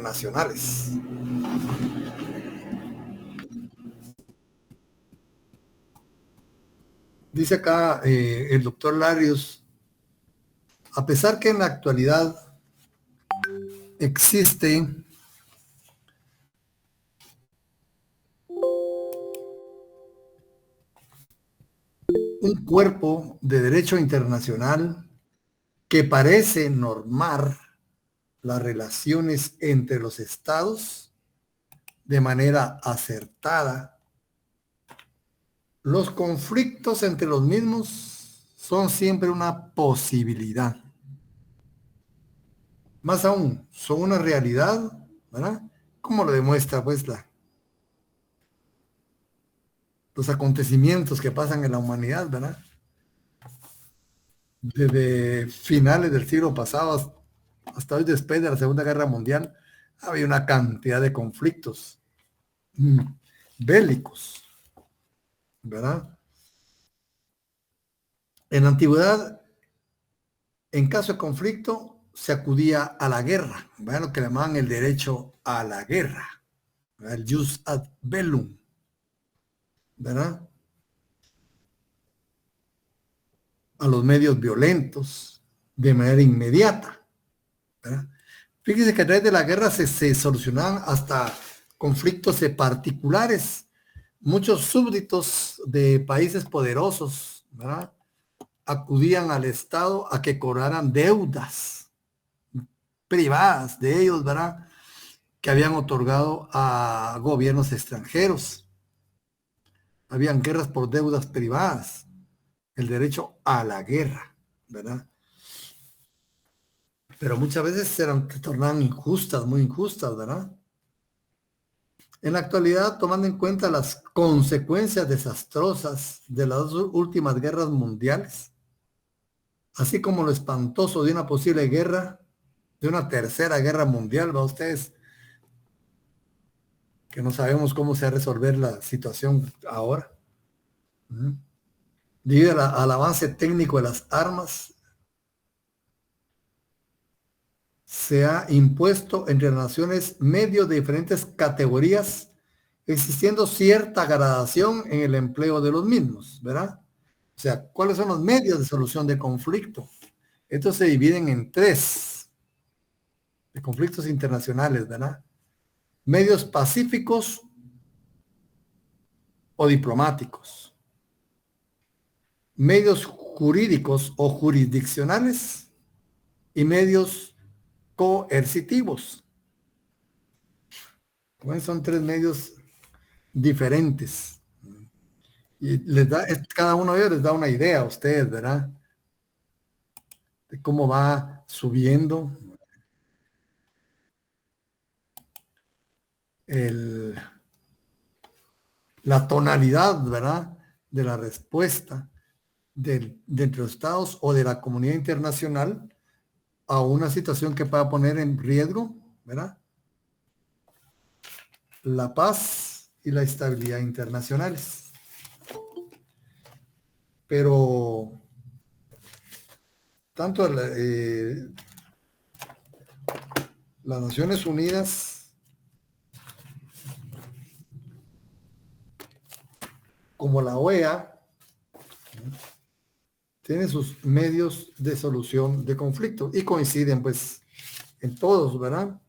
internacionales. Dice acá el doctor Larios, a pesar que en la actualidad existe un cuerpo de derecho internacional que parece normar las relaciones entre los estados de manera acertada, los conflictos entre los mismos son siempre una posibilidad. Más aún, son una realidad, ¿verdad? Como lo demuestra pues los acontecimientos que pasan en la humanidad, ¿verdad? Desde finales del siglo pasado hasta hoy, después de la Segunda Guerra Mundial, había una cantidad de conflictos bélicos, ¿verdad? En la antigüedad, en caso de conflicto, se acudía a la guerra, ¿verdad? Lo que llamaban el derecho a la guerra, ¿verdad? El jus ad bellum, ¿verdad? A los medios violentos de manera inmediata, ¿verdad? Fíjese que a través de la guerra se solucionaban hasta conflictos particulares. Muchos súbditos de países poderosos, ¿verdad?, acudían al Estado a que cobraran deudas privadas de ellos, ¿verdad?, que habían otorgado a gobiernos extranjeros. Habían guerras por deudas privadas, el derecho a la guerra, ¿verdad? Pero muchas veces se tornaban injustas, muy injustas, ¿verdad? En la actualidad, tomando en cuenta las consecuencias desastrosas de las dos últimas guerras mundiales, así como lo espantoso de una posible guerra, de una tercera guerra mundial, ¿va ustedes? Que no sabemos cómo se va a resolver la situación ahora. Debido al avance técnico de las armas, se ha impuesto entre las naciones medios de diferentes categorías, existiendo cierta gradación en el empleo de los mismos, ¿verdad? O sea, ¿cuáles son los medios de solución de conflicto? Estos se dividen en tres, de conflictos internacionales, ¿verdad? Medios pacíficos o diplomáticos, medios jurídicos o jurisdiccionales y medios coercitivos. Bueno, son tres medios diferentes. Y les da, cada uno de ellos les da una idea a ustedes, ¿verdad? De cómo va subiendo la tonalidad, ¿verdad?, de la respuesta de entre los estados o de la comunidad internacional a una situación que pueda poner en riesgo, ¿verdad?, la paz y la estabilidad internacionales. Pero tanto las Naciones Unidas como la OEA tienen sus medios de solución de conflicto y coinciden pues en todos, ¿verdad?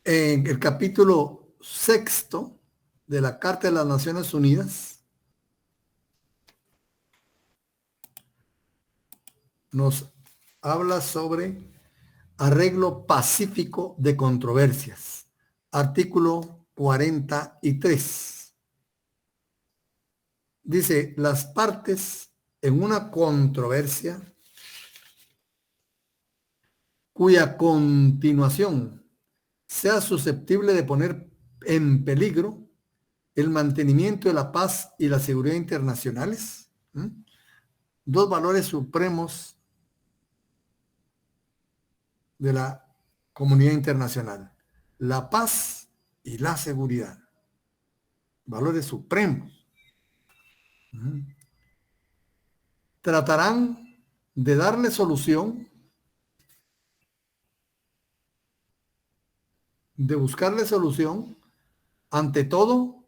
En el capítulo 6 de la Carta de las Naciones Unidas nos habla sobre arreglo pacífico de controversias. Artículo 43. Dice, las partes en una controversia cuya continuación sea susceptible de poner en peligro el mantenimiento de la paz y la seguridad internacionales, dos valores supremos de la comunidad internacional, la paz y la seguridad, valores supremos. Tratarán de darle solución de buscarle solución, ante todo,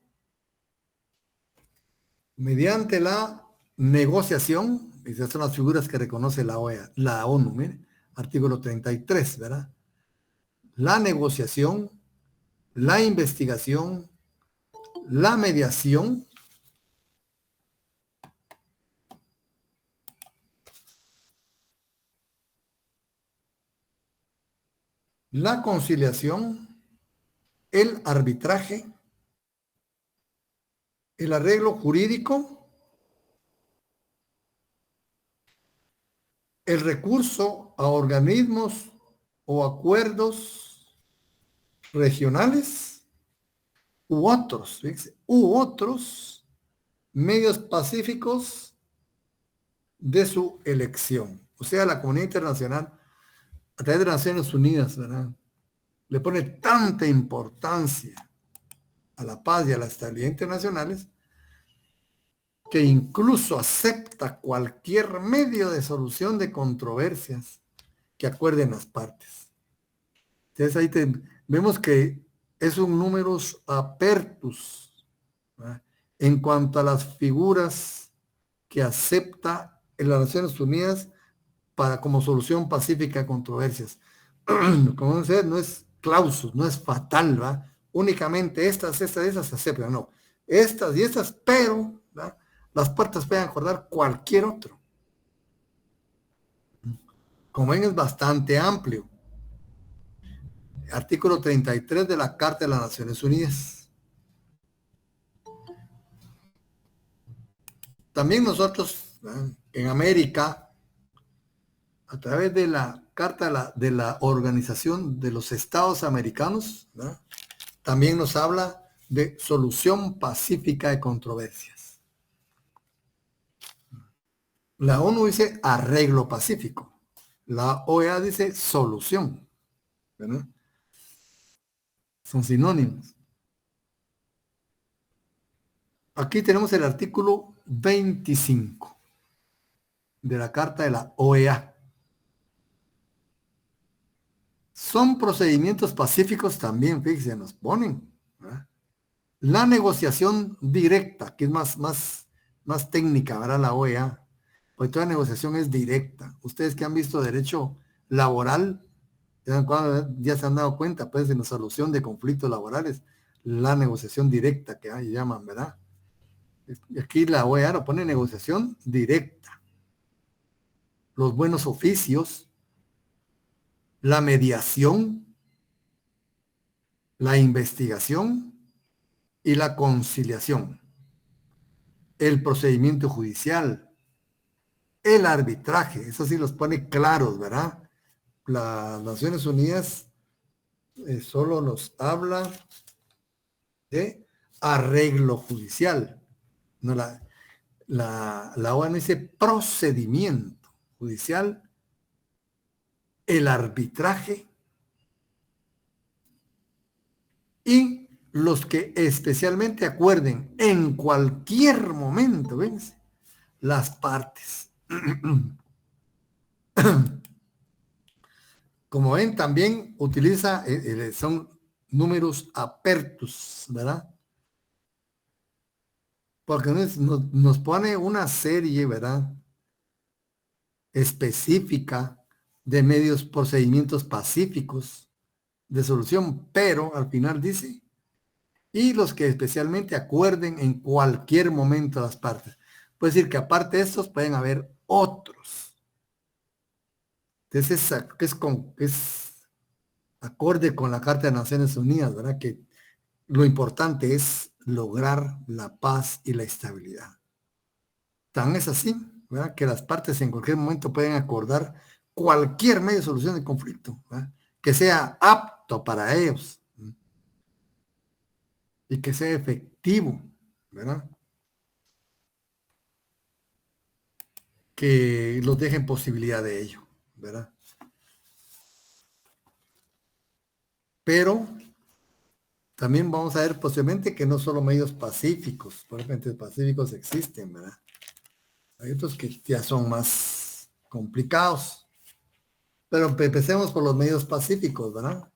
mediante la negociación. Esas son las figuras que reconoce la OEA, la ONU, mire, artículo 33, ¿verdad? La negociación, la investigación, la mediación, la conciliación, el arbitraje, el arreglo jurídico, el recurso a organismos o acuerdos regionales u otros medios pacíficos de su elección. O sea, la comunidad internacional, a través de las Naciones Unidas, ¿verdad?, le pone tanta importancia a la paz y a la estabilidad internacionales que incluso acepta cualquier medio de solución de controversias que acuerden las partes. Entonces ahí vemos que es un numerus apertus, ¿verdad?, en cuanto a las figuras que acepta en las Naciones Unidas para como solución pacífica a controversias. Como dice, no es clausus, no es fatal, ¿va? Únicamente esas se aceptan, no. Estas y estas, pero, ¿va?, las partes pueden acordar cualquier otro. Como ven, es bastante amplio. Artículo 33 de la Carta de las Naciones Unidas. También nosotros, ¿va?, en América, a través de la Carta de la Organización de los Estados Americanos, ¿va?, también nos habla de solución pacífica de controversias. La ONU dice arreglo pacífico. La OEA dice solución, ¿verdad? Son sinónimos. Aquí tenemos el artículo 25 de la Carta de la OEA. Son procedimientos pacíficos también, fíjense, nos ponen, ¿verdad? La negociación directa, que es más técnica, ¿verdad? La OEA, pues toda negociación es directa. Ustedes que han visto derecho laboral, ya se han dado cuenta, pues, en la solución de conflictos laborales, la negociación directa que ahí llaman, ¿verdad? Aquí la OEA lo pone negociación directa. Los buenos oficios, la mediación, la investigación y la conciliación, el procedimiento judicial, el arbitraje, eso sí los pone claros, ¿verdad? Las Naciones Unidas solo nos habla de arreglo judicial. No, la ONU dice procedimiento judicial, el arbitraje y los que especialmente acuerden en cualquier momento, ¿ven?, las partes. Como ven, también utiliza, son números apertus, ¿verdad? Porque nos pone una serie, ¿verdad?, específica de medios, procedimientos pacíficos de solución, pero al final dice, y los que especialmente acuerden en cualquier momento las partes. Puede decir que aparte de estos pueden haber otros. Entonces es acorde con la Carta de Naciones Unidas, ¿verdad? Que lo importante es lograr la paz y la estabilidad. Tan es así, ¿verdad?, que las partes en cualquier momento pueden acordar cualquier medio de solución de conflicto, ¿verdad?, que sea apto para ellos, ¿verdad?, y que sea efectivo, ¿verdad?, que los dejen posibilidad de ello, ¿verdad? Pero también vamos a ver posiblemente que no solo medios pacíficos, por ejemplo, entre pacíficos existen, ¿verdad? Hay otros que ya son más complicados. Pero empecemos por los medios pacíficos, ¿verdad?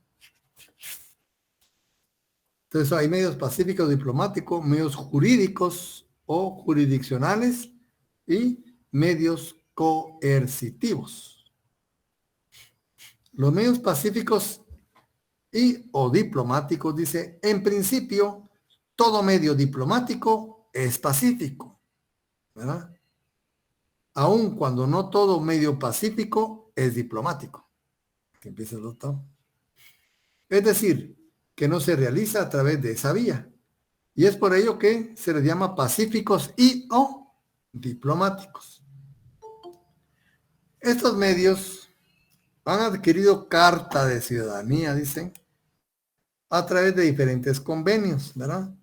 Entonces hay medios pacíficos diplomáticos, medios jurídicos o jurisdiccionales y medios coercitivos. Los medios pacíficos y o diplomáticos, dice, en principio, todo medio diplomático es pacífico, ¿verdad? Aun cuando no todo medio pacífico es diplomático. Que empieza el doctor. Es decir, que no se realiza a través de esa vía. Y es por ello que se les llama pacíficos y o diplomáticos. Estos medios han adquirido carta de ciudadanía, dicen, a través de diferentes convenios, ¿verdad?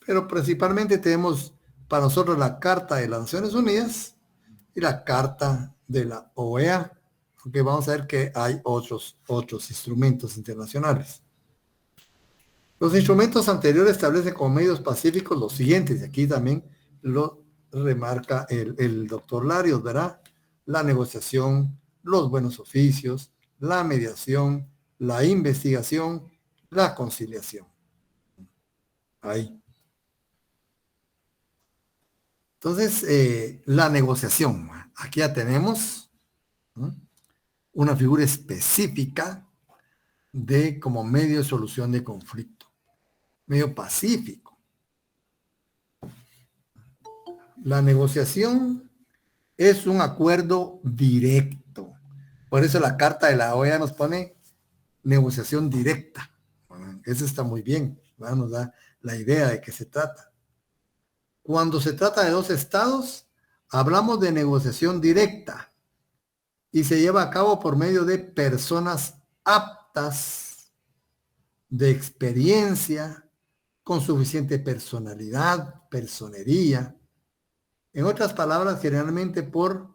Pero principalmente tenemos para nosotros la Carta de las Naciones Unidas y la Carta de la OEA, aunque vamos a ver que hay otros instrumentos internacionales. Los instrumentos anteriores establecen como medios pacíficos los siguientes, y aquí también lo remarca el doctor Larios, ¿verdad? La negociación, los buenos oficios, la mediación, la investigación, la conciliación. Ahí. Entonces, la negociación. Aquí ya tenemos, ¿no?, una figura específica de como medio de solución de conflicto, medio pacífico. La negociación es un acuerdo directo. Por eso la carta de la OEA nos pone negociación directa. Bueno, eso está muy bien, ¿verdad? Nos da la idea de qué se trata. Cuando se trata de dos estados, hablamos de negociación directa y se lleva a cabo por medio de personas aptas, de experiencia, con suficiente personalidad, personería. En otras palabras, generalmente por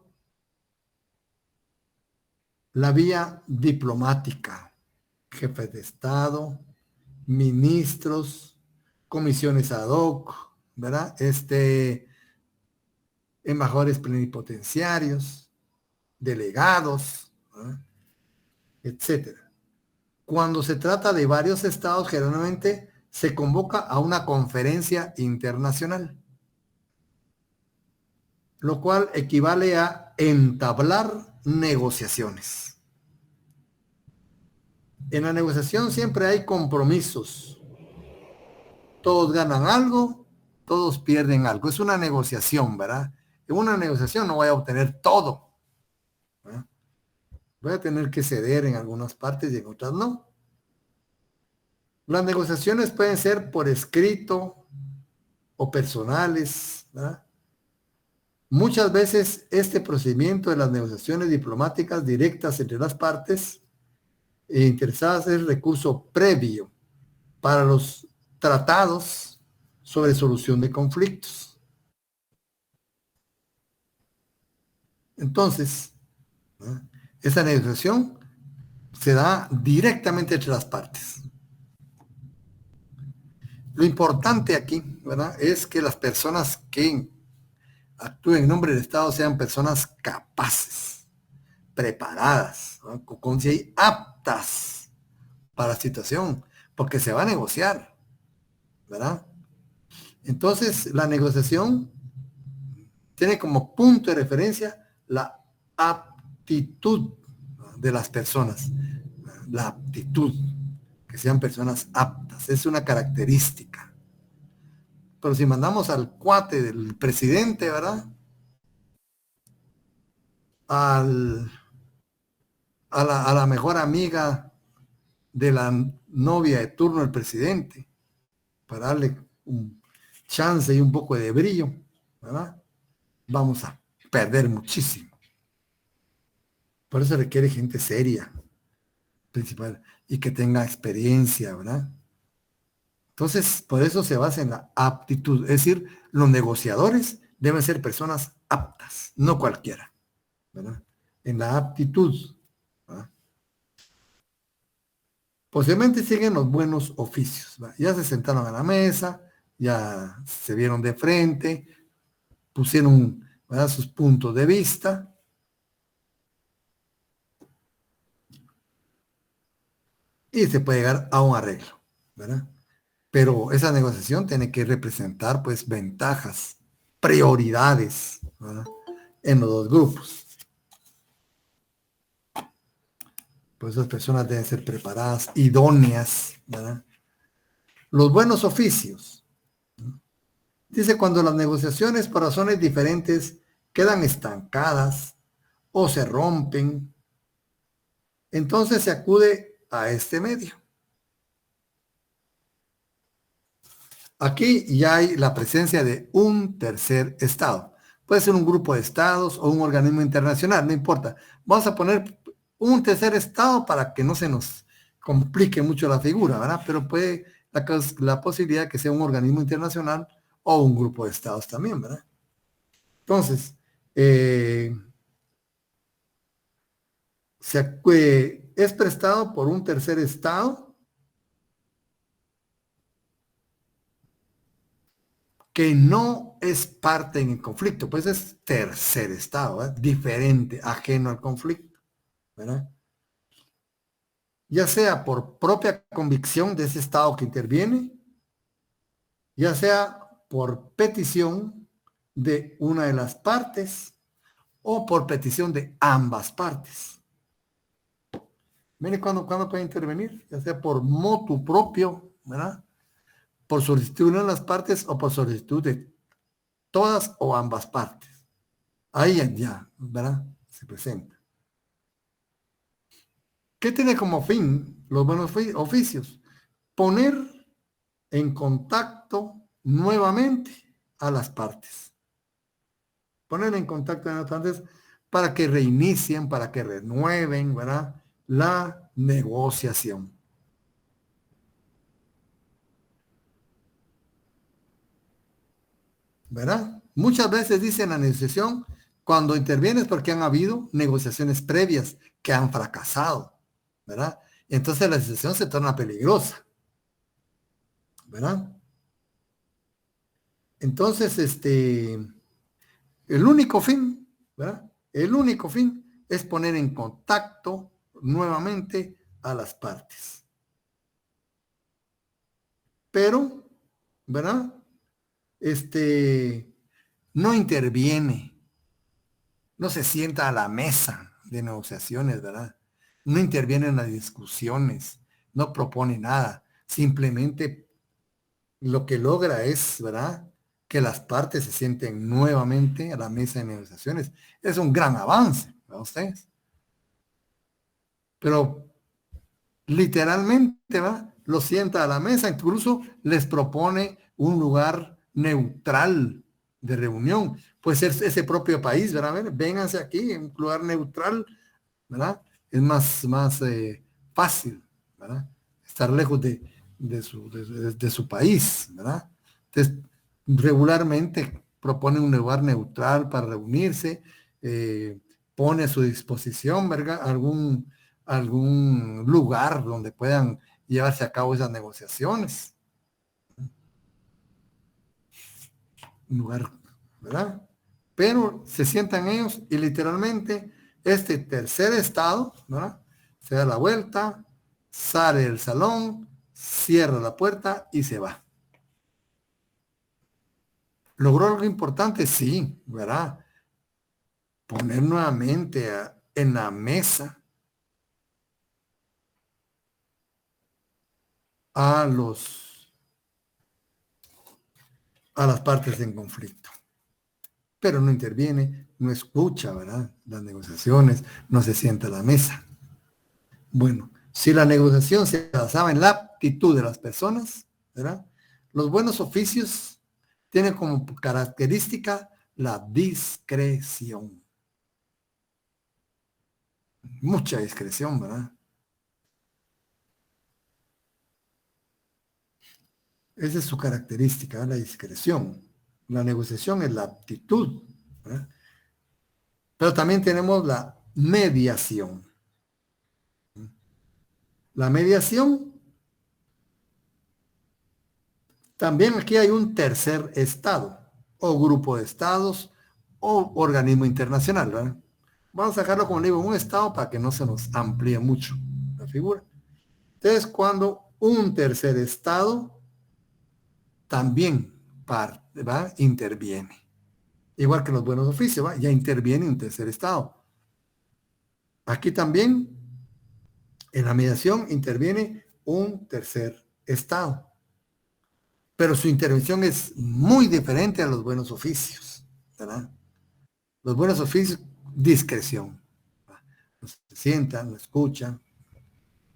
la vía diplomática, jefes de Estado, ministros, comisiones ad hoc, ¿verdad? Embajadores plenipotenciarios, delegados, ¿verdad?, etcétera. Cuando se trata de varios estados, generalmente se convoca a una conferencia internacional, lo cual equivale a entablar negociaciones. En la negociación siempre hay compromisos. Todos ganan algo, todos pierden algo. Es una negociación, ¿verdad? En una negociación no voy a obtener todo, ¿verdad? Voy a tener que ceder en algunas partes y en otras no. Las negociaciones pueden ser por escrito o personales, ¿verdad? Muchas veces este procedimiento de las negociaciones diplomáticas directas entre las partes interesadas es recurso previo para los tratados sobre solución de conflictos. Entonces, ¿verdad?, esa negociación se da directamente entre las partes. Lo importante aquí, ¿verdad?, es que las personas que actúen en nombre del Estado sean personas capaces, preparadas, ¿no?, con si aptas para la situación, porque se va a negociar, ¿verdad? Entonces, la negociación tiene como punto de referencia la aptitud de las personas, la aptitud, que sean personas aptas, es una característica. Pero si mandamos al cuate del presidente, ¿verdad?, al, a la mejor amiga de la novia de turno del presidente, para darle un chance y un poco de brillo, ¿verdad?, vamos a perder muchísimo. Por eso requiere gente seria, principal, y que tenga experiencia, ¿verdad? Entonces, por eso se basa en la aptitud. Es decir, los negociadores deben ser personas aptas, no cualquiera, ¿verdad? En la aptitud, ¿verdad? Posiblemente siguen los buenos oficios, ¿verdad? Ya se sentaron a la mesa, ya se vieron de frente, pusieron, ¿verdad?, sus puntos de vista. Y se puede llegar a un arreglo, ¿verdad? Pero esa negociación tiene que representar, pues, ventajas, prioridades, ¿verdad? En los dos grupos. Pues esas personas deben ser preparadas, idóneas, ¿verdad? Los buenos oficios. Dice, cuando las negociaciones por razones diferentes quedan estancadas o se rompen, entonces se acude a este medio. Aquí ya hay la presencia de un tercer estado. Puede ser un grupo de estados o un organismo internacional, no importa. Vamos a poner un tercer estado para que no se nos complique mucho la figura, ¿verdad? Pero puede la posibilidad de que sea un organismo internacional o un grupo de estados también, ¿verdad? Entonces, es prestado por un tercer estado que no es parte en el conflicto, pues es tercer estado, ¿verdad? Diferente, ajeno al conflicto, ¿verdad? Ya sea por propia convicción de ese estado que interviene, ya sea por petición de una de las partes o por petición de ambas partes. Mire cuándo puede intervenir, ya sea por motu propio, ¿verdad? Por solicitud de una de las partes o por solicitud de todas o ambas partes. Ahí ya, ¿verdad? Se presenta. ¿Qué tiene como fin los buenos oficios? Poner en contacto nuevamente a las partes. Poner en contacto a las partes para que reinicien, para que renueven, ¿verdad? La negociación. ¿Verdad? Muchas veces dicen la negociación, cuando intervienes porque han habido negociaciones previas que han fracasado, ¿verdad? Entonces la negociación se torna peligrosa, ¿verdad? Entonces, el único fin, ¿verdad? El único fin es poner en contacto nuevamente a las partes. Pero, ¿verdad? No interviene, no se sienta a la mesa de negociaciones, ¿verdad? No interviene en las discusiones, no propone nada, simplemente lo que logra es, ¿verdad? Que las partes se sienten nuevamente a la mesa de negociaciones. Es un gran avance para ustedes. Pero literalmente, ¿verdad? Lo sienta a la mesa, incluso les propone un lugar neutral de reunión. Puede ser ese propio país, ¿verdad? A ver, vénganse aquí, en un lugar neutral, ¿verdad? Es más fácil, ¿verdad? Estar lejos de su país, ¿verdad? Entonces, regularmente propone un lugar neutral para reunirse, pone a su disposición, ¿verdad? Algún lugar donde puedan llevarse a cabo esas negociaciones. Un lugar, ¿verdad? Pero se sientan ellos y literalmente este tercer estado, ¿verdad? Se da la vuelta, sale del salón, cierra la puerta y se va. ¿Logró algo importante? Sí, ¿verdad? Poner nuevamente en la mesa a las partes en conflicto. Pero no interviene, no escucha, ¿verdad? Las negociaciones, no se sienta a la mesa. Bueno, si la negociación se basaba en la aptitud de las personas, ¿verdad? Los buenos oficios tienen como característica la discreción. Mucha discreción, ¿verdad? Esa es su característica, la discreción. La negociación es la aptitud, ¿verdad? Pero también tenemos la mediación. La mediación, también aquí hay un tercer estado, o grupo de estados, o organismo internacional, ¿verdad? Vamos a dejarlo como digo, un estado para que no se nos amplíe mucho la figura. Entonces, cuando un tercer estado también interviene. Igual que los buenos oficios, ya interviene un tercer estado. Aquí también, en la mediación, interviene un tercer estado. Pero su intervención es muy diferente a los buenos oficios, ¿verdad? Los buenos oficios, discreción. Se sientan, lo escuchan,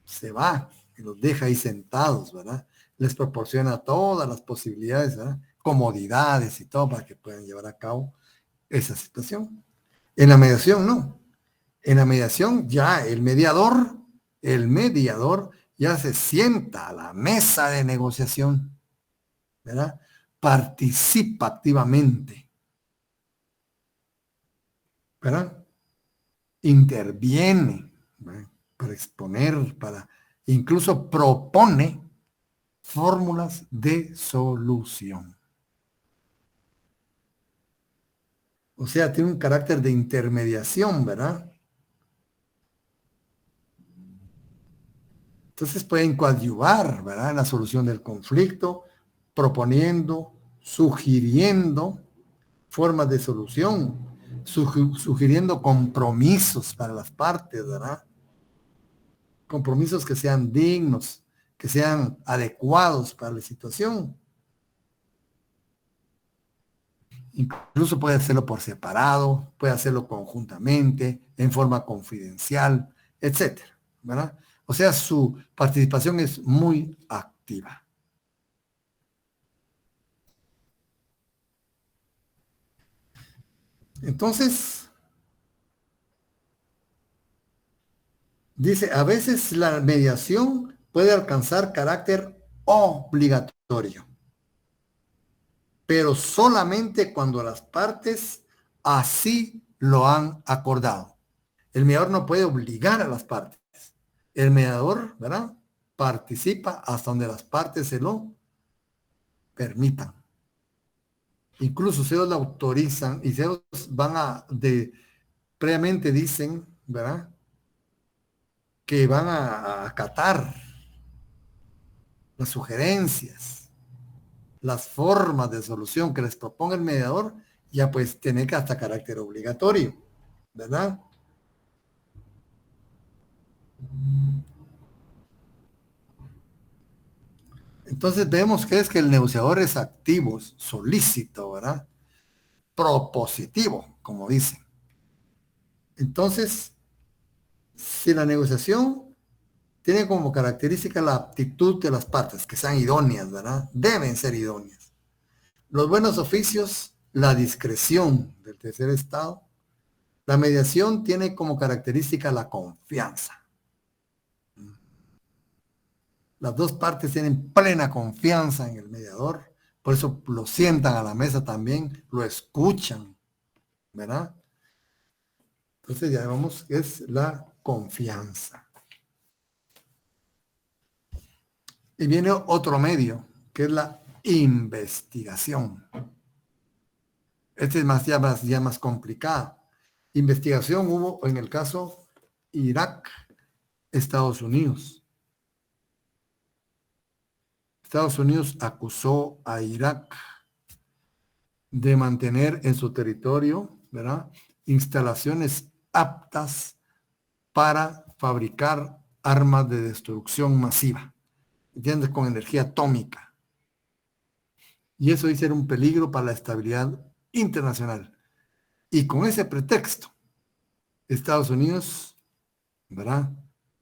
se va y los deja ahí sentados, ¿verdad? Les proporciona todas las posibilidades, ¿verdad? Comodidades y todo para que puedan llevar a cabo esa situación. En la mediación, no. En la mediación ya el mediador ya se sienta a la mesa de negociación, ¿verdad? Participa activamente, ¿verdad? Interviene, ¿verdad? Para exponer, para incluso propone fórmulas de solución. O sea, tiene un carácter de intermediación, ¿verdad? Entonces pueden coadyuvar, ¿verdad? En la solución del conflicto, proponiendo, sugiriendo formas de solución, sugiriendo compromisos para las partes, ¿verdad? Compromisos que sean dignos, que sean adecuados para la situación. Incluso puede hacerlo por separado, puede hacerlo conjuntamente, en forma confidencial, etcétera, ¿verdad? O sea, su participación es muy activa. Entonces, dice, a veces la mediación puede alcanzar carácter obligatorio, pero solamente cuando las partes así lo han acordado. El mediador no puede obligar a las partes. El mediador, ¿verdad? Participa hasta donde las partes se lo permitan. Incluso si ellos lo autorizan y si ellos previamente dicen, ¿verdad? Que van a acatar las sugerencias, las formas de solución que les proponga el mediador, ya pues tiene que hasta carácter obligatorio, ¿verdad? Entonces vemos que es que el negociador es activo, solícito, ¿verdad? Propositivo, como dicen. Entonces, si la negociación tiene como característica la aptitud de las partes, que sean idóneas, ¿verdad? Deben ser idóneas. Los buenos oficios, la discreción del tercer estado. La mediación tiene como característica la confianza. Las dos partes tienen plena confianza en el mediador, por eso lo sientan a la mesa también, lo escuchan, ¿verdad? Entonces ya vemos que es la confianza. Y viene otro medio, que es la investigación. Este es ya más complicado. Investigación hubo en el caso Irak, Estados Unidos. Estados Unidos acusó a Irak de mantener en su territorio, ¿verdad? Instalaciones aptas para fabricar armas de destrucción masiva, ¿entiendes? Con energía atómica. Y eso dice era un peligro para la estabilidad internacional. Y con ese pretexto, Estados Unidos, ¿verdad?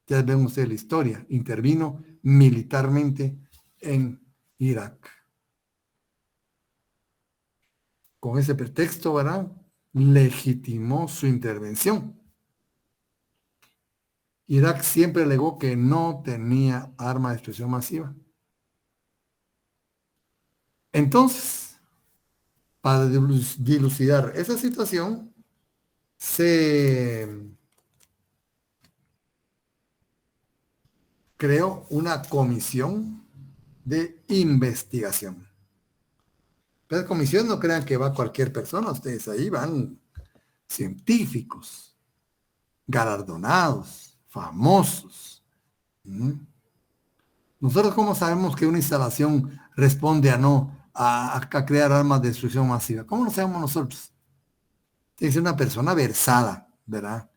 Ya ven ustedes la historia, intervino militarmente en Irak. Con ese pretexto, ¿verdad? Legitimó su intervención. Irak siempre alegó que no tenía arma de destrucción masiva. Entonces, para dilucidar esa situación, se creó una comisión de investigación. Pero la comisión no crean que va cualquier persona, ustedes ahí van científicos, galardonados, famosos. Nosotros, ¿cómo sabemos que una instalación responde a no, a crear armas de destrucción masiva? ¿Cómo lo sabemos nosotros? Tiene que ser una persona versada, ¿verdad?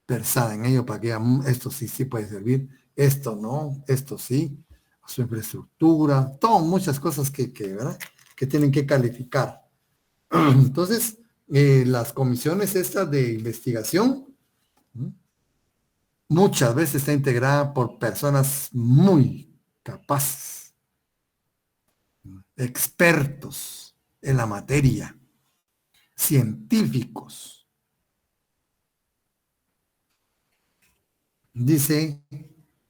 Versada en ello para que diga, esto sí, sí puede servir, esto no, esto sí, su infraestructura, todo, muchas cosas ¿verdad? Que tienen que calificar. Entonces, las comisiones estas de investigación muchas veces está integrada por personas muy capaces, expertos en la materia, científicos. Dice,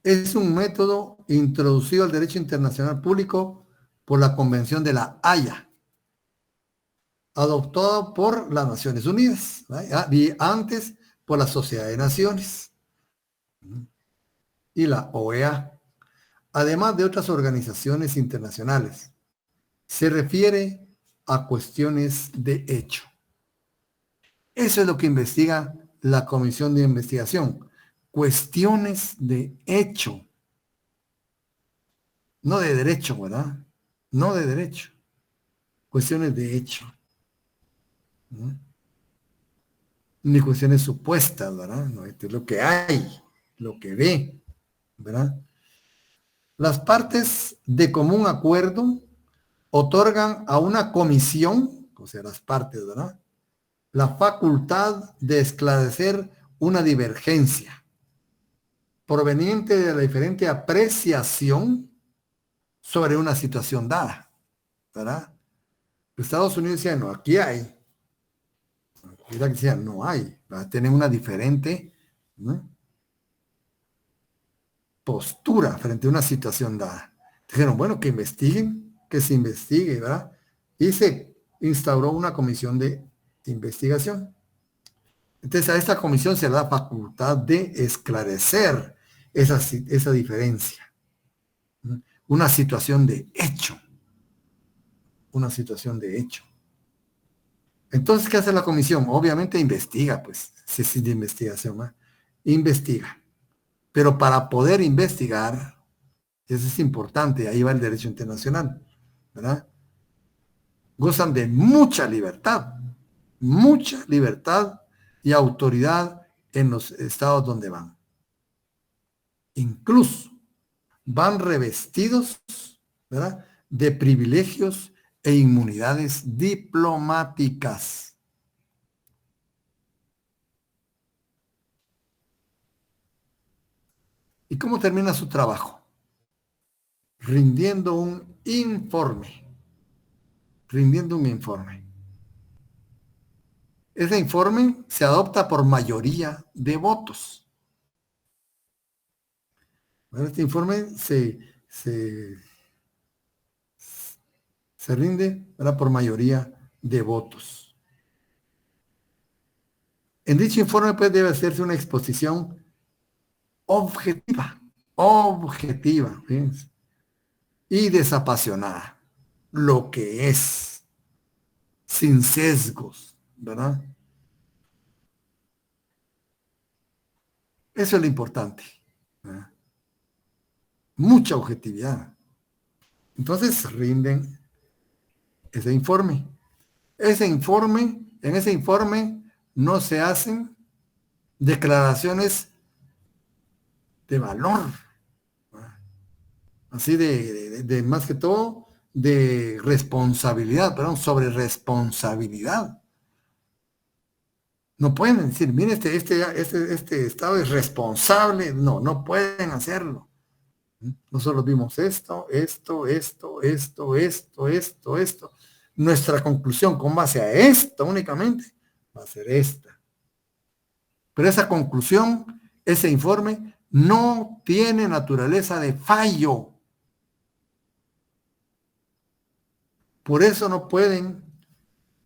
es un método introducido al derecho internacional público por la Convención de la Haya, adoptado por las Naciones Unidas, y antes por la Sociedad de Naciones y la OEA, además de otras organizaciones internacionales. Se refiere a cuestiones de hecho. Eso es lo que investiga la Comisión de Investigación. Cuestiones de hecho. No de derecho, ¿verdad? No de derecho. Cuestiones de hecho. ¿No? Ni cuestiones supuestas, ¿verdad? No, esto es lo que hay, lo que ve, ¿verdad? Las partes de común acuerdo otorgan a una comisión, o sea, las partes, ¿verdad? La facultad de esclarecer una divergencia proveniente de la diferente apreciación sobre una situación dada, ¿verdad? Estados Unidos decía, no, aquí hay. Irak decía, no hay. Va a tener una diferente, ¿no?, postura frente a una situación dada. Dijeron, bueno, que investiguen, que se investigue, ¿verdad? Y se instauró una comisión de investigación. Entonces a esta comisión se le da facultad de esclarecer esa diferencia. ¿No? Una situación de hecho. Una situación de hecho. Entonces, ¿qué hace la comisión? Obviamente investiga, pues, si es de investigación, ¿no? Investiga. Pero para poder investigar, eso es importante, ahí va el derecho internacional, ¿verdad? Gozan de mucha libertad y autoridad en los estados donde van. Incluso van revestidos, ¿verdad?, de privilegios e inmunidades diplomáticas. ¿Y cómo termina su trabajo? Rindiendo un informe. Rindiendo un informe. Ese informe se adopta por mayoría de votos. Bueno, este informe se rinde, ¿verdad?, por mayoría de votos. En dicho informe, pues, debe hacerse una exposición objetiva, fíjense, y desapasionada, lo que es, sin sesgos, ¿verdad? Eso es lo importante, ¿verdad? Mucha objetividad. Entonces rinden ese informe. En ese informe no se hacen declaraciones de valor, ¿verdad?, así de más que todo, de responsabilidad, perdón, sobre responsabilidad. No pueden decir, mire, este Estado es responsable. No, no pueden hacerlo. Nosotros vimos esto. Nuestra conclusión con base a esto únicamente va a ser esta. Pero esa conclusión, ese informe, no tiene naturaleza de fallo. Por eso no pueden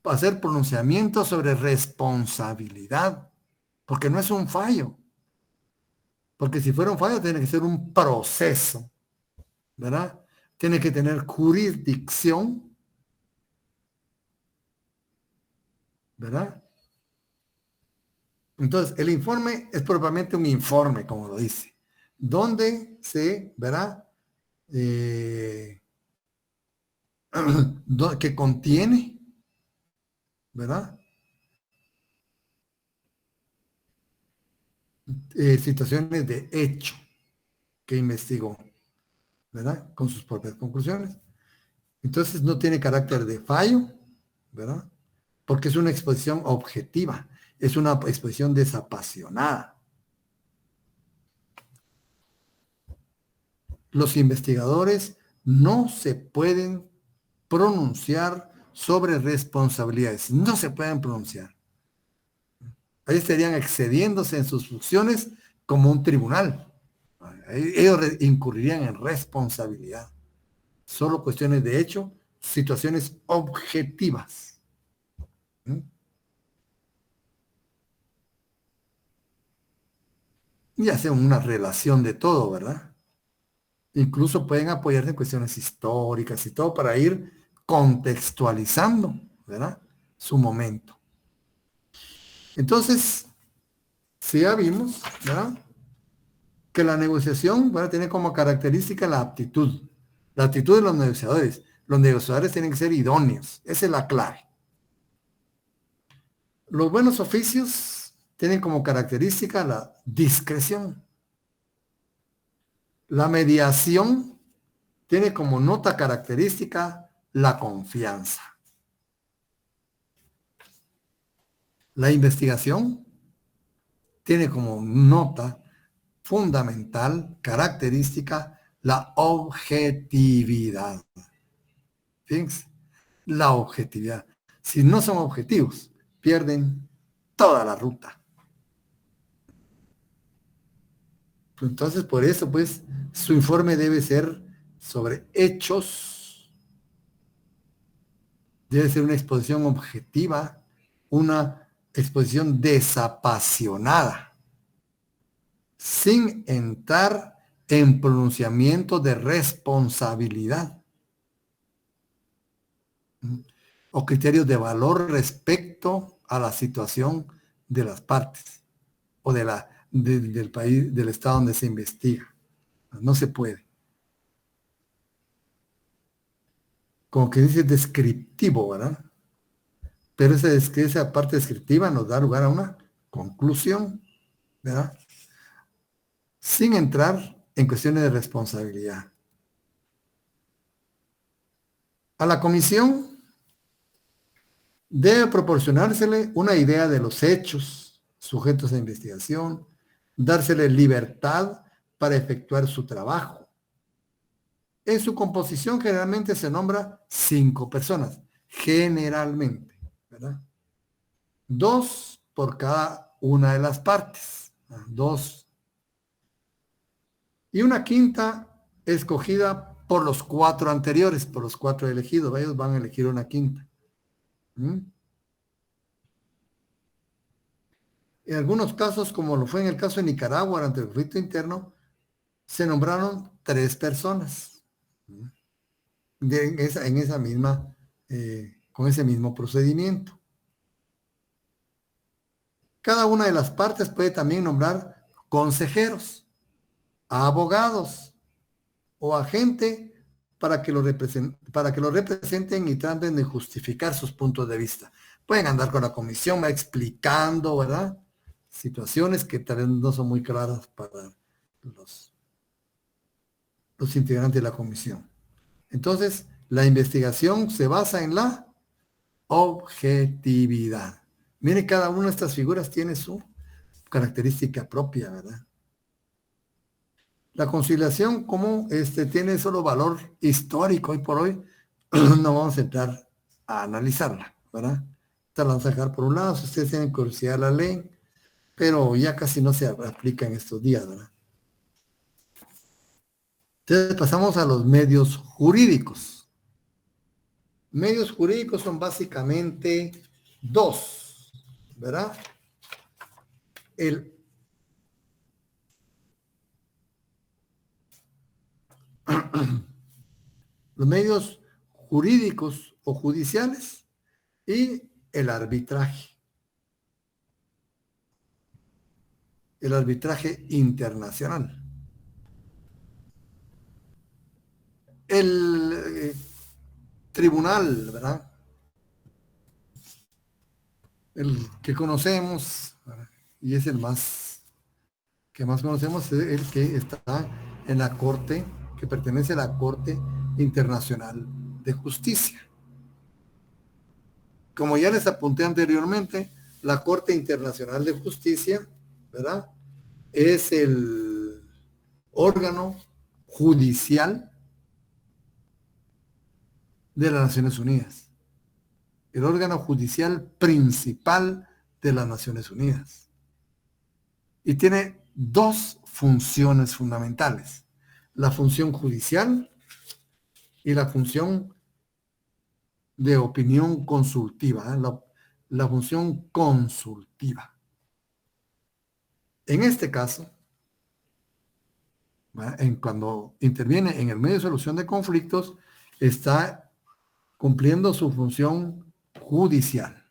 hacer pronunciamientos sobre responsabilidad, porque no es un fallo. Porque si fuera un fallo, tiene que ser un proceso, ¿verdad? Tiene que tener jurisdicción, ¿verdad? Entonces, el informe es propiamente un informe, como lo dice, donde se, ¿verdad?, eh, que contiene, ¿verdad? Situaciones de hecho que investigó, ¿verdad? Con sus propias conclusiones. Entonces no tiene carácter de fallo, ¿verdad? Porque es una exposición objetiva, es una exposición desapasionada. Los investigadores no se pueden pronunciar sobre responsabilidades, no se pueden pronunciar. Ahí estarían excediéndose en sus funciones como un tribunal. Ellos incurrirían en responsabilidad. Solo cuestiones de hecho, situaciones objetivas. ¿Mm? Y hacen una relación de todo, ¿verdad? Incluso pueden apoyarse en cuestiones históricas y todo para ir contextualizando, ¿verdad? Su momento. Entonces, si ya vimos, ¿verdad? Que la negociación va a tener como característica la aptitud. La actitud de los negociadores. Los negociadores tienen que ser idóneos. Esa es la clave. Los buenos oficios tienen como característica la discreción. La mediación tiene como nota característica la confianza. La investigación tiene como nota fundamental, característica, la objetividad. Fíjense, la objetividad. Si no son objetivos, pierden toda la ruta. Entonces, por eso, pues, su informe debe ser sobre hechos, debe ser una exposición objetiva, una exposición desapasionada, sin entrar en pronunciamiento de responsabilidad o criterios de valor respecto a la situación de las partes o del país, del estado donde se investiga. No se puede. Como que dice descriptivo, ¿verdad? Pero esa parte descriptiva nos da lugar a una conclusión, ¿verdad? Sin entrar en cuestiones de responsabilidad. A la comisión debe proporcionársele una idea de los hechos sujetos a investigación, dársele libertad para efectuar su trabajo. En su composición generalmente se nombra 5 personas, generalmente, ¿verdad? 2 por cada una de las partes, 2. Y una quinta escogida por los 4 anteriores, por los 4 elegidos. Ellos van a elegir una quinta. ¿Mm? En algunos casos, como lo fue en el caso de Nicaragua durante el conflicto interno, se nombraron 3 personas en esa misma, con ese mismo procedimiento. Cada una de las partes puede también nombrar consejeros, abogados o agente para que lo representen y traten de justificar sus puntos de vista. Pueden andar con la comisión, va explicando, ¿verdad? Situaciones que tal vez no son muy claras para los, los integrantes de la comisión. Entonces, la investigación se basa en la objetividad. Mire, cada una de estas figuras tiene su característica propia, ¿verdad? La conciliación, como tiene solo valor histórico hoy por hoy, no vamos a entrar a analizarla, ¿verdad? Esta la vamos a dejar por un lado, si ustedes tienen curiosidad la ley, pero ya casi no se aplica en estos días, ¿verdad? Entonces pasamos a los medios jurídicos. Medios jurídicos son básicamente 2, ¿verdad? El, los medios jurídicos o judiciales y el arbitraje internacional. El tribunal, ¿verdad? El que conocemos, ¿verdad? Y es el más que más conocemos, es el que está en la Corte, que pertenece a la Corte Internacional de Justicia. Como ya les apunté anteriormente, la Corte Internacional de Justicia, ¿verdad? Es el órgano judicial de las Naciones Unidas, el órgano judicial principal de las Naciones Unidas. Y tiene dos funciones fundamentales: la función judicial y la función de opinión consultiva, la función consultiva. En este caso, cuando interviene en el medio de solución de conflictos, está cumpliendo su función judicial,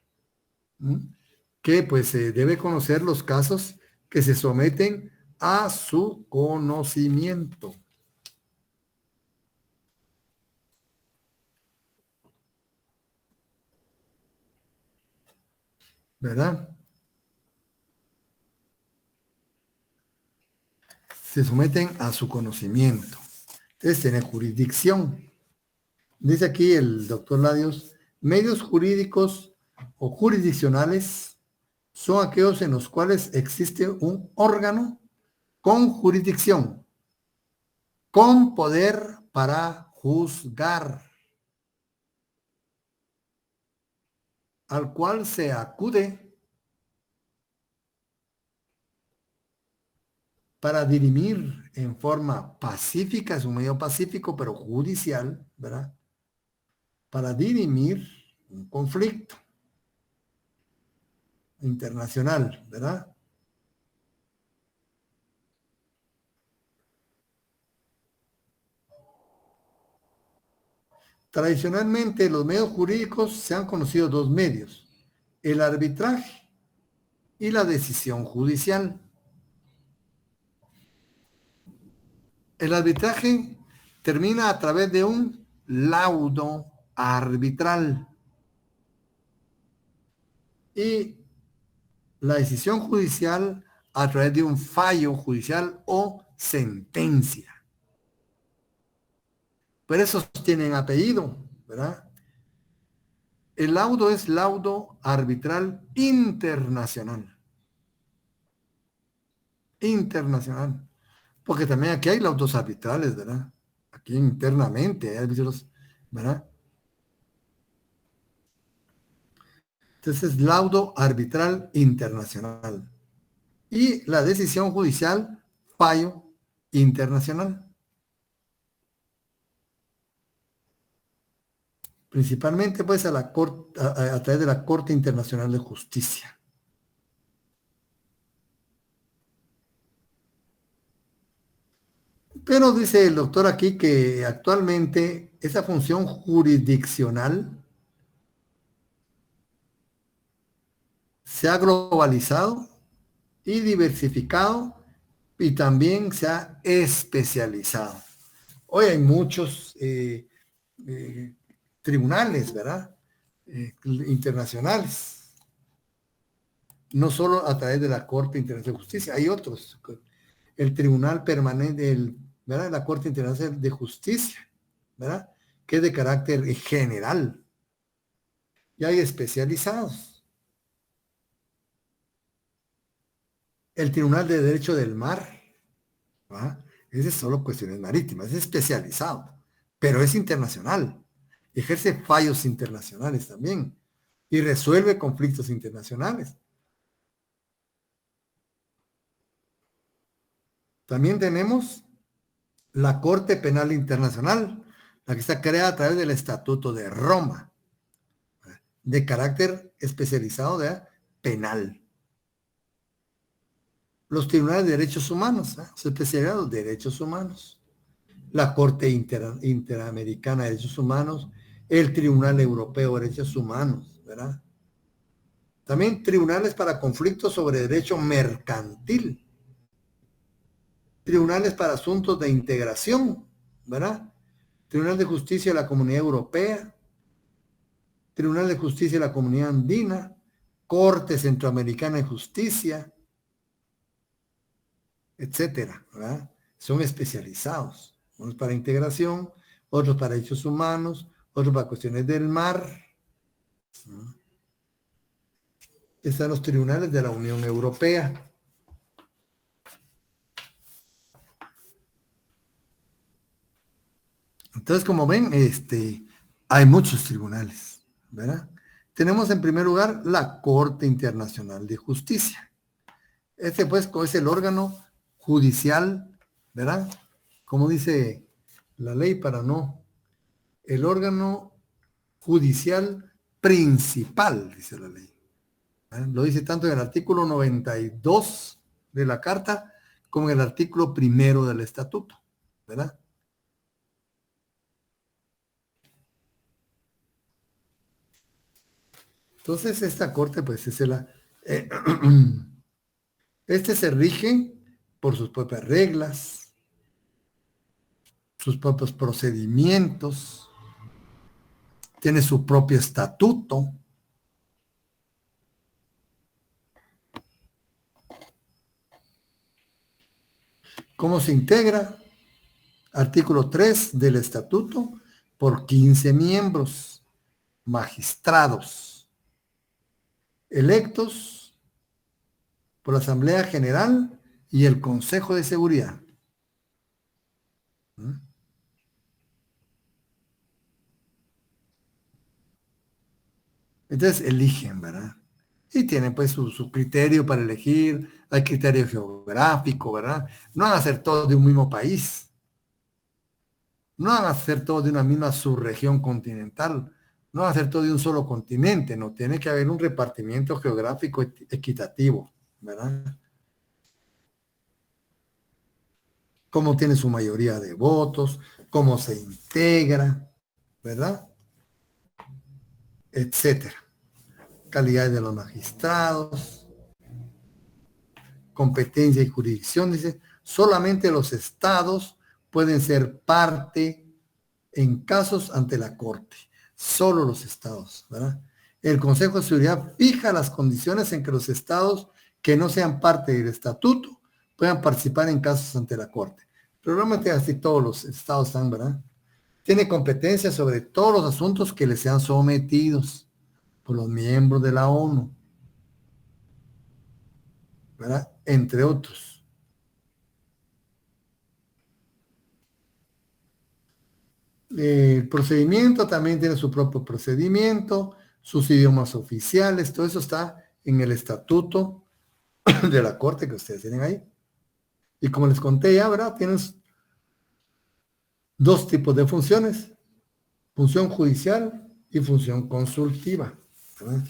que pues se debe conocer los casos que se someten a su conocimiento. ¿Verdad? Se someten a su conocimiento. Entonces tiene jurisdicción. Dice aquí el doctor Ladios, medios jurídicos o jurisdiccionales son aquellos en los cuales existe un órgano con jurisdicción, con poder para juzgar, al cual se acude para dirimir en forma pacífica, es un medio pacífico, pero judicial, ¿verdad? Para dirimir un conflicto internacional, ¿verdad? Tradicionalmente, los medios jurídicos se han conocido dos medios: el arbitraje y la decisión judicial. El arbitraje termina a través de un laudo arbitral y la decisión judicial a través de un fallo judicial o sentencia. Pero esos tienen apellido, ¿verdad? El laudo es laudo arbitral internacional. Internacional. Porque también aquí hay laudos arbitrales, ¿verdad? Aquí internamente hay árbitros, ¿verdad? Entonces, laudo arbitral internacional. Y la decisión judicial, fallo internacional. Principalmente, pues, a través de la Corte Internacional de Justicia. Pero dice el doctor aquí que actualmente esa función jurisdiccional se ha globalizado y diversificado y también se ha especializado. Hoy hay muchos tribunales, ¿verdad? Internacionales. No solo a través de la Corte Internacional de Justicia, hay otros. El Tribunal Permanente, ¿verdad? La Corte Internacional de Justicia, ¿verdad? Que es de carácter general. Y hay especializados. El Tribunal de Derecho del Mar, ¿verdad? Ese es solo cuestiones marítimas, es especializado, pero es internacional. Ejerce fallos internacionales también y resuelve conflictos internacionales. También tenemos la Corte Penal Internacional, la que está creada a través del Estatuto de Roma, de carácter especializado de penal. Los tribunales de derechos humanos, especializados en derechos humanos. La Corte Interamericana de Derechos Humanos, el Tribunal Europeo de Derechos Humanos, ¿verdad? También tribunales para conflictos sobre derecho mercantil, tribunales para asuntos de integración, ¿verdad? Tribunal de Justicia de la Comunidad Europea, Tribunal de Justicia de la Comunidad Andina, Corte Centroamericana de Justicia, etcétera, ¿verdad? Son especializados, unos para integración, otros para derechos humanos, otros para cuestiones del mar. Están los tribunales de la Unión Europea. Entonces, como ven, hay muchos tribunales, ¿verdad? Tenemos en primer lugar la Corte Internacional de Justicia. Este pues es el órgano judicial, ¿verdad? Como dice la ley el órgano judicial principal, dice la ley. ¿Verdad? Lo dice tanto en el artículo 92 de la Carta como en el artículo 1 del Estatuto, ¿verdad? Entonces, esta corte, pues, se rige por sus propias reglas, sus propios procedimientos, tiene su propio estatuto. ¿Cómo se integra? Artículo 3 del estatuto, por 15 miembros, magistrados, electos por la Asamblea General y el Consejo de Seguridad. Entonces eligen, ¿verdad? Y tienen pues su criterio para elegir, hay criterio geográfico, ¿verdad? No van a ser todos de un mismo país, no van a ser todos de una misma subregión continental, no van a ser todos de un solo continente, no, tiene que haber un repartimiento geográfico equitativo, ¿verdad? Cómo tiene su mayoría de votos, cómo se integra, ¿verdad? Etcétera. Calidad de los magistrados, competencia y jurisdicción, dice, solamente los estados pueden ser parte en casos ante la Corte, solo los estados, ¿verdad? El Consejo de Seguridad fija las condiciones en que los estados que no sean parte del estatuto puedan participar en casos ante la Corte. Pero realmente así todos los estados están, ¿verdad? Tiene competencia sobre todos los asuntos que le sean sometidos por los miembros de la ONU, ¿verdad? Entre otros. El procedimiento también tiene su propio procedimiento, sus idiomas oficiales, todo eso está en el estatuto de la Corte que ustedes tienen ahí. Y como les conté ya, ¿verdad? Tienes dos tipos de funciones, función judicial y función consultiva, ¿verdad?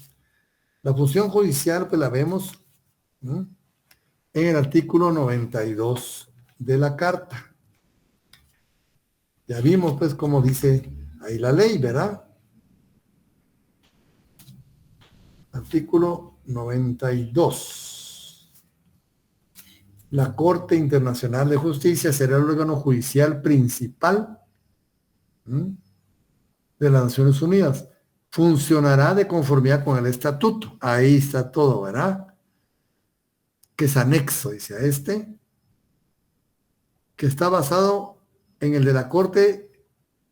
La función judicial pues la vemos, ¿no?, en el artículo 92 de la Carta. Ya vimos pues cómo dice ahí la ley, ¿verdad? Artículo 92. La Corte Internacional de Justicia será el órgano judicial principal de las Naciones Unidas. Funcionará de conformidad con el estatuto. Ahí está todo, ¿verdad? Que es anexo, dice a que está basado en el de la Corte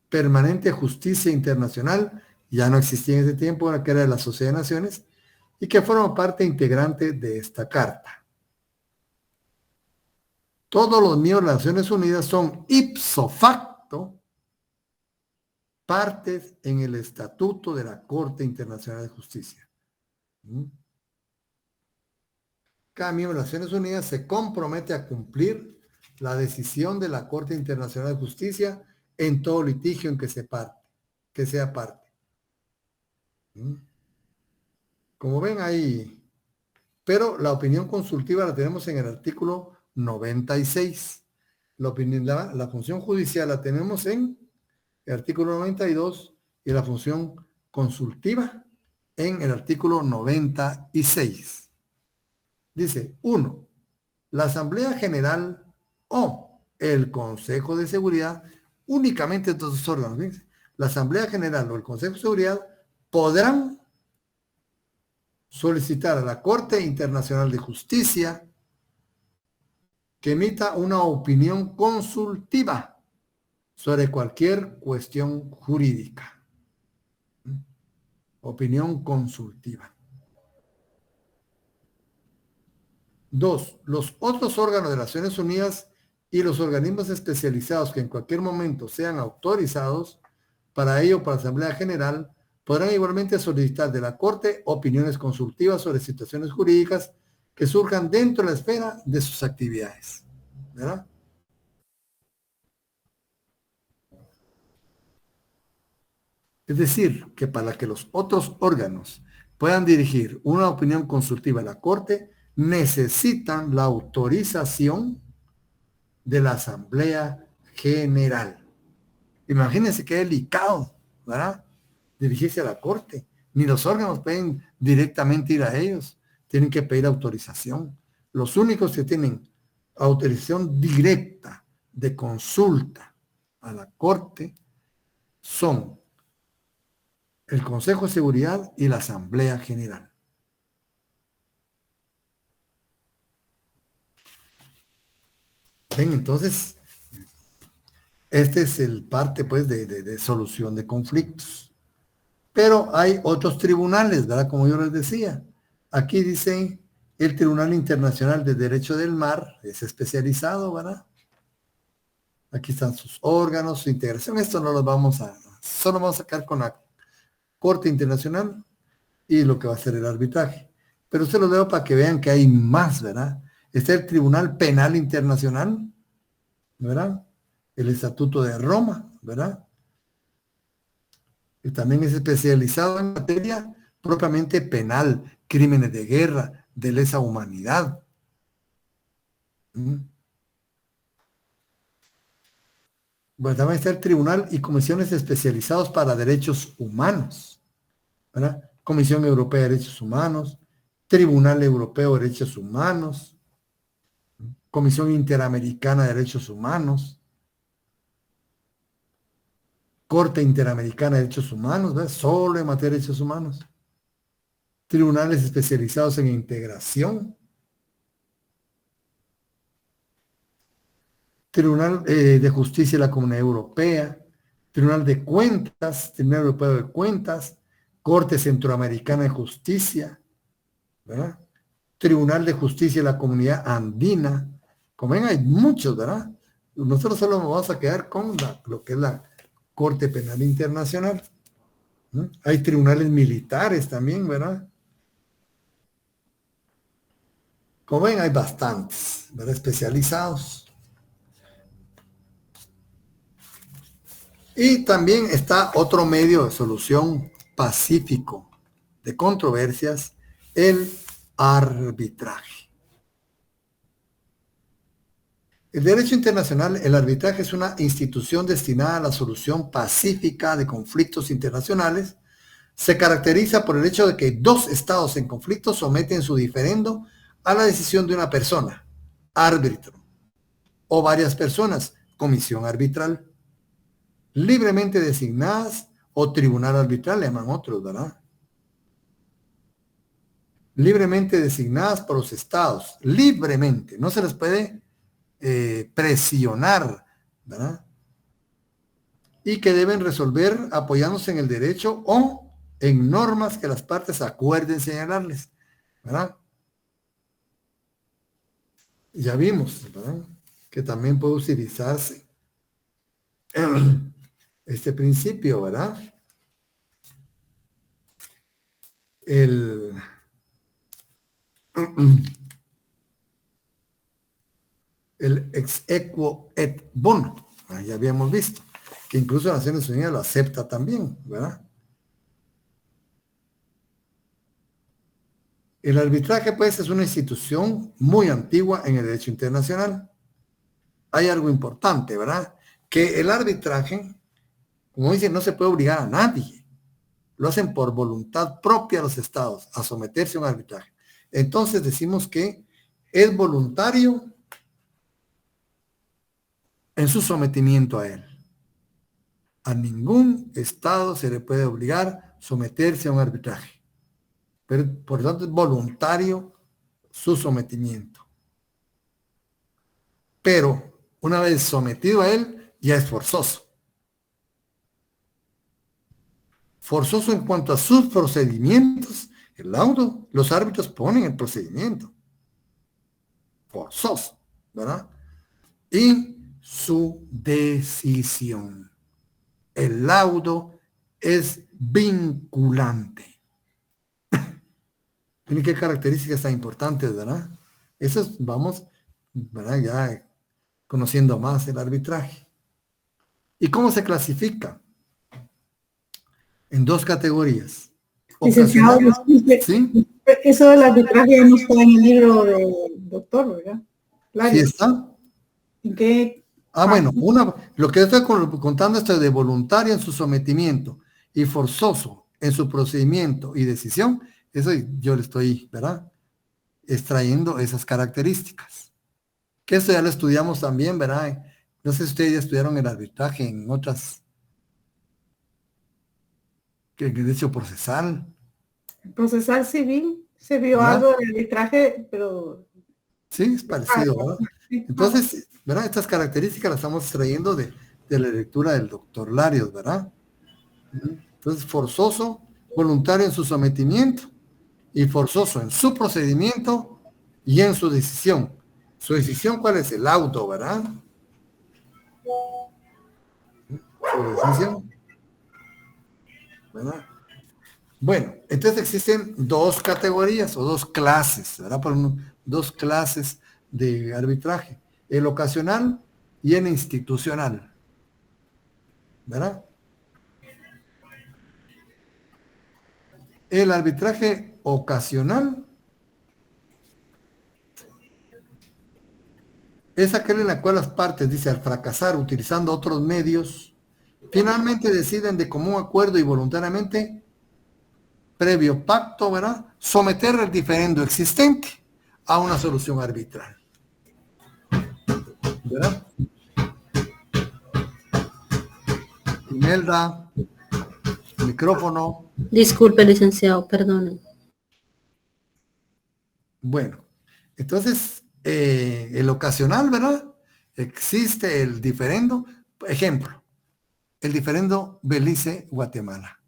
Permanente de Justicia Internacional, ya no existía en ese tiempo, que era de la Sociedad de Naciones, y que forma parte integrante de esta carta. Todos los miembros de las Naciones Unidas son ipso facto partes en el Estatuto de la Corte Internacional de Justicia. Cada miembro de las Naciones Unidas se compromete a cumplir la decisión de la Corte Internacional de Justicia en todo litigio en que sea parte. Como ven ahí, pero la opinión consultiva la tenemos en el artículo 96. La función judicial la tenemos en el artículo 92 y la función consultiva en el artículo 96. Dice, 1. La Asamblea General o el Consejo de Seguridad únicamente estos dos órganos, fíjense, la Asamblea General o el Consejo de Seguridad podrán solicitar a la Corte Internacional de Justicia que emita una opinión consultiva sobre cualquier cuestión jurídica. Opinión consultiva. 2. Los otros órganos de las Naciones Unidas y los organismos especializados que en cualquier momento sean autorizados para ello por la Asamblea General podrán igualmente solicitar de la Corte opiniones consultivas sobre situaciones jurídicas que surjan dentro de la esfera de sus actividades. ¿Verdad? Es decir, que para que los otros órganos puedan dirigir una opinión consultiva a la Corte, necesitan la autorización de la Asamblea General. Imagínense qué delicado, ¿verdad? Dirigirse a la Corte. Ni los órganos pueden directamente ir a ellos. Tienen que pedir autorización. Los únicos que tienen autorización directa de consulta a la Corte son el Consejo de Seguridad y la Asamblea General. Ven, entonces, este es el parte, pues, de solución de conflictos. Pero hay otros tribunales, ¿verdad? Como yo les decía. Aquí dice el Tribunal Internacional de Derecho del Mar, es especializado, ¿verdad? Aquí están sus órganos, su integración. Esto no lo vamos a, solo vamos a sacar con la Corte Internacional y lo que va a ser el arbitraje. Pero se lo leo para que vean que hay más, ¿verdad? Está el Tribunal Penal Internacional, ¿verdad? El Estatuto de Roma, ¿verdad? Y también es especializado en materia propiamente penal, crímenes de guerra, de lesa humanidad. Bueno, también está el Tribunal y comisiones especializados para derechos humanos, ¿verdad? Comisión Europea de Derechos Humanos, Tribunal Europeo de Derechos Humanos, Comisión Interamericana de Derechos Humanos, Corte Interamericana de Derechos Humanos, ¿verdad? Solo en materia de derechos humanos. Tribunales especializados en integración. Tribunal de Justicia de la Comunidad Europea, Tribunal de Cuentas, Tribunal Europeo de Cuentas, Corte Centroamericana de Justicia, ¿verdad? Tribunal de Justicia de la Comunidad Andina. Como ven, hay muchos, ¿verdad? Nosotros solo nos vamos a quedar con lo que es la Corte Penal Internacional. ¿No? Hay tribunales militares también, ¿verdad? Como ven, hay bastantes, ¿verdad? Especializados. Y también está otro medio de solución pacífico de controversias, el arbitraje. El derecho internacional, el arbitraje es una institución destinada a la solución pacífica de conflictos internacionales. Se caracteriza por el hecho de que dos estados en conflicto someten su diferendo a la decisión de una persona, árbitro, o varias personas, comisión arbitral, libremente designadas, o tribunal arbitral, le llaman otros, ¿verdad? Libremente designadas por los estados, libremente, no se les puede presionar, ¿verdad? Y que deben resolver apoyándose en el derecho o en normas que las partes acuerden señalarles, ¿verdad? Ya vimos, ¿verdad? Que también puede utilizarse este principio, ¿verdad? El ex equo et bono, ya habíamos visto, que incluso Naciones Unidas lo acepta también, ¿verdad? El arbitraje, pues, es una institución muy antigua en el derecho internacional. Hay algo importante, ¿verdad? Que el arbitraje, como dicen, no se puede obligar a nadie. Lo hacen por voluntad propia los estados a someterse a un arbitraje. Entonces decimos que es voluntario en su sometimiento a él. A ningún Estado se le puede obligar a someterse a un arbitraje. Pero, por lo tanto, es voluntario su sometimiento. Pero, una vez sometido a él, ya es forzoso. Forzoso en cuanto a sus procedimientos. El laudo, los árbitros ponen el procedimiento. Forzoso, ¿verdad? Y su decisión. El laudo es vinculante. Tiene qué características tan importantes, ¿verdad? Eso es, vamos, ¿verdad? Ya conociendo más el arbitraje. ¿Y cómo se clasifica? En dos categorías. Licenciado, Ocasional, disculpe, ¿sí? eso del arbitraje no está en el libro del doctor, ¿verdad? ¿Sí Larios. está? ¿En qué Bueno, parte? lo que estoy contando esto de voluntario en su sometimiento y forzoso en su procedimiento y decisión, eso yo le estoy, ¿verdad? Extrayendo esas características. Que eso ya lo estudiamos también, ¿verdad? No sé si ustedes ya estudiaron el arbitraje en otras, que el derecho procesal, Procesal civil, se vio ¿verdad? algo de arbitraje, pero... Sí, es parecido, ¿verdad? Sí. Entonces, ¿verdad? Estas características las estamos extrayendo de la lectura del doctor Larios, ¿verdad? Entonces, forzoso, voluntario en su sometimiento y forzoso en su procedimiento y en su decisión. Su decisión, ¿cuál es? El auto, ¿verdad? Su decisión, ¿verdad? Bueno, entonces existen dos categorías o dos clases, ¿verdad? Dos clases de arbitraje, el ocasional y el institucional, ¿verdad? El arbitraje ocasional es aquel en el cual las partes, dice, al fracasar utilizando otros medios, finalmente deciden de común acuerdo y voluntariamente, previo pacto, ¿verdad? Someter el diferendo existente a una solución arbitral, ¿verdad? Imelda, micrófono. Disculpe, licenciado, perdone. Bueno, entonces, el ocasional, ¿verdad? Existe el diferendo. Ejemplo, el diferendo Belice-Guatemala.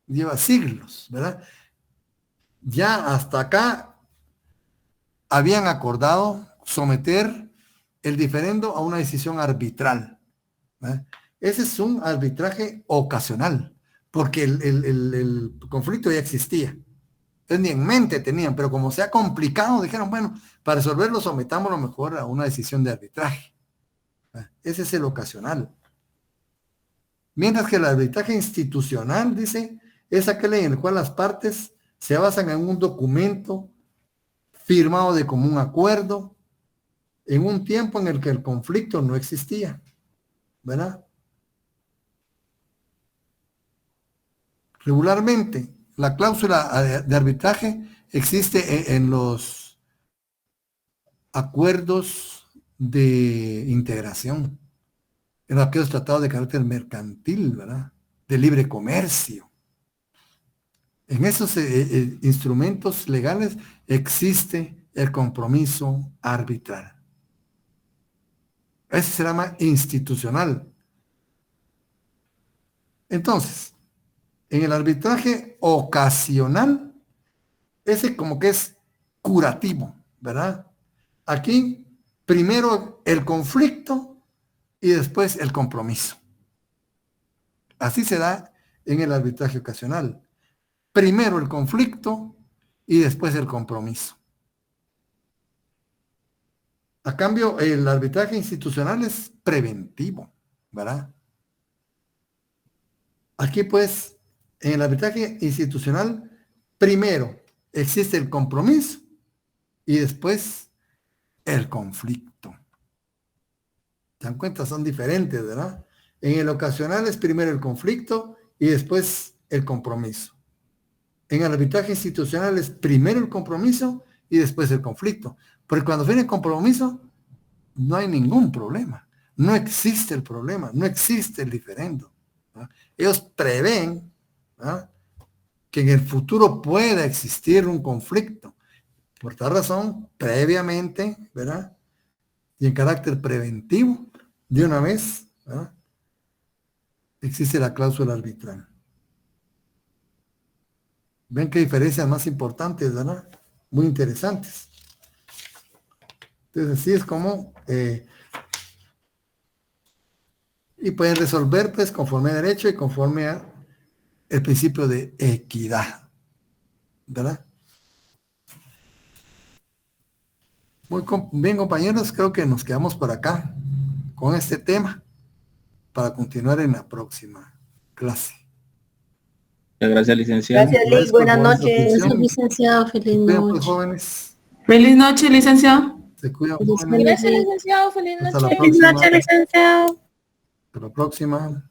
Lleva siglos, ¿verdad? Ya hasta acá habían acordado someter el diferendo a una decisión arbitral, ¿verdad? Ese es un arbitraje ocasional, porque el conflicto ya existía. Entonces, ni en mente tenían, pero como se ha complicado, dijeron, bueno, para resolverlo sometámoslo mejor a una decisión de arbitraje. Ese es el ocasional. Mientras que el arbitraje institucional, dice, es aquel en el cual las partes se basan en un documento firmado de común acuerdo en un tiempo en el que el conflicto no existía, ¿verdad? Regularmente, la cláusula de arbitraje existe en los acuerdos de integración, en aquellos tratados de carácter mercantil, ¿verdad? De libre comercio. En esos instrumentos legales existe el compromiso arbitral. Ese se llama institucional. Entonces, en el arbitraje ocasional, ese como que es curativo, ¿verdad? Aquí, primero el conflicto y después el compromiso. Así se da en el arbitraje ocasional. Primero el conflicto y después el compromiso. A cambio, el arbitraje institucional es preventivo, ¿verdad? Aquí, pues, en el arbitraje institucional, primero existe el compromiso y después el conflicto. ¿Se dan cuenta? Son diferentes, ¿verdad? En el ocasional es primero el conflicto y después el compromiso. En el arbitraje institucional es primero el compromiso y después el conflicto. Porque cuando viene el compromiso, no hay ningún problema. no existe el problema, no existe el diferendo. ¿Verdad? Ellos prevén, ¿verdad?, que en el futuro pueda existir un conflicto. Por tal razón, previamente, ¿verdad?, y en carácter preventivo, de una vez, ¿verdad?, existe la cláusula arbitral. Ven qué diferencias más importantes, ¿verdad? Muy interesantes. Entonces, así es como... y pueden resolver, pues, conforme a derecho y conforme a el principio de equidad, ¿verdad? Muy bien, compañeros, creo que nos quedamos por acá con este tema para continuar en la próxima clase. Muchas gracias, licenciado. Gracias, Lick. Agradezco Buenas por esta noches. Gracias, atención. licenciado. Feliz Se cuidan, pues, noche. jóvenes. Feliz noche, licenciado. Se cuidan, Feliz jóvenes. noche. Gracias, licenciado. Feliz Hasta la noche. Feliz próxima. noche, licenciado. Hasta la próxima.